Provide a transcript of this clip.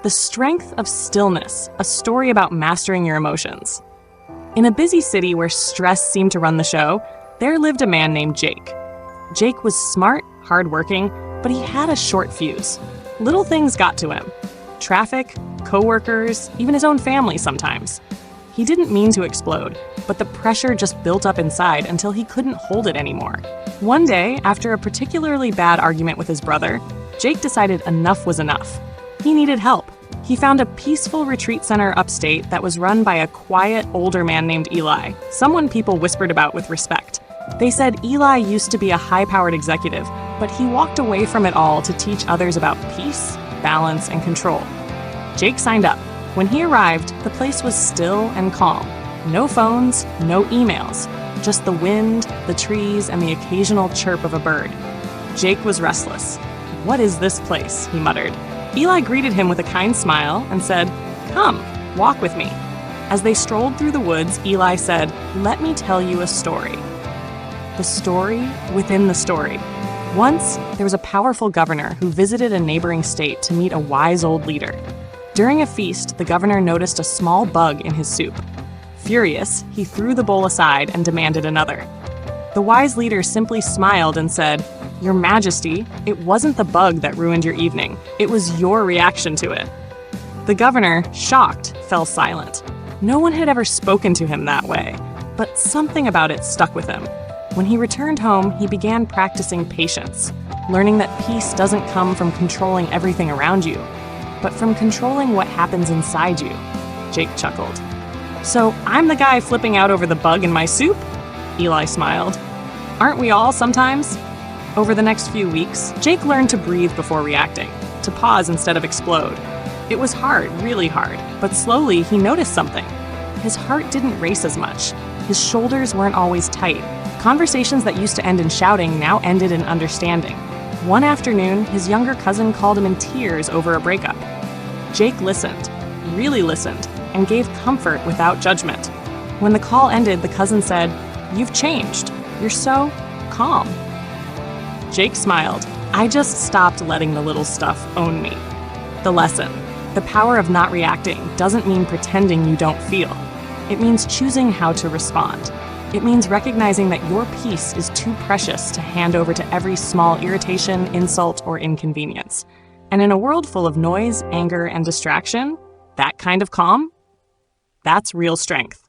The Strength of Stillness, a story about mastering your emotions. In a busy city where stress seemed to run the show, there lived a man named Jake. Jake was smart, hardworking, but he had a short fuse. Little things got to him. Traffic, coworkers, even his own family sometimes. He didn't mean to explode, but the pressure just built up inside until he couldn't hold it anymore. One day, after a particularly bad argument with his brother, Jake decided enough was enough. He needed help. He found a peaceful retreat center upstate that was run by a quiet, older man named Eli, someone people whispered about with respect. They said Eli used to be a high-powered executive, but he walked away from it all to teach others about peace, balance, and control. Jake signed up. When he arrived, the place was still and calm. No phones, no emails, just the wind, the trees, and the occasional chirp of a bird. Jake was restless. "What is this place?" he muttered. Eli greeted him with a kind smile and said, "Come, walk with me." As they strolled through the woods, Eli said, "Let me tell you a story." The story within the story. Once, there was a powerful governor who visited a neighboring state to meet a wise old leader. During a feast, the governor noticed a small bug in his soup. Furious, he threw the bowl aside and demanded another. The wise leader simply smiled and said, "Your Majesty, it wasn't the bug that ruined your evening. It was your reaction to it." The governor, shocked, fell silent. No one had ever spoken to him that way, but something about it stuck with him. When he returned home, he began practicing patience, learning that peace doesn't come from controlling everything around you, but from controlling what happens inside you. Jake chuckled. "So I'm the guy flipping out over the bug in my soup?" Eli smiled. "Aren't we all sometimes?" Over the next few weeks, Jake learned to breathe before reacting, to pause instead of explode. It was hard, really hard, but slowly he noticed something. His heart didn't race as much. His shoulders weren't always tight. Conversations that used to end in shouting now ended in understanding. One afternoon, his younger cousin called him in tears over a breakup. Jake listened, really listened, and gave comfort without judgment. When the call ended, the cousin said, "You've changed. You're so calm." Jake smiled. "I just stopped letting the little stuff own me." The lesson: the power of not reacting doesn't mean pretending you don't feel. It means choosing how to respond. It means recognizing that your peace is too precious to hand over to every small irritation, insult, or inconvenience. And in a world full of noise, anger, and distraction, that kind of calm, that's real strength.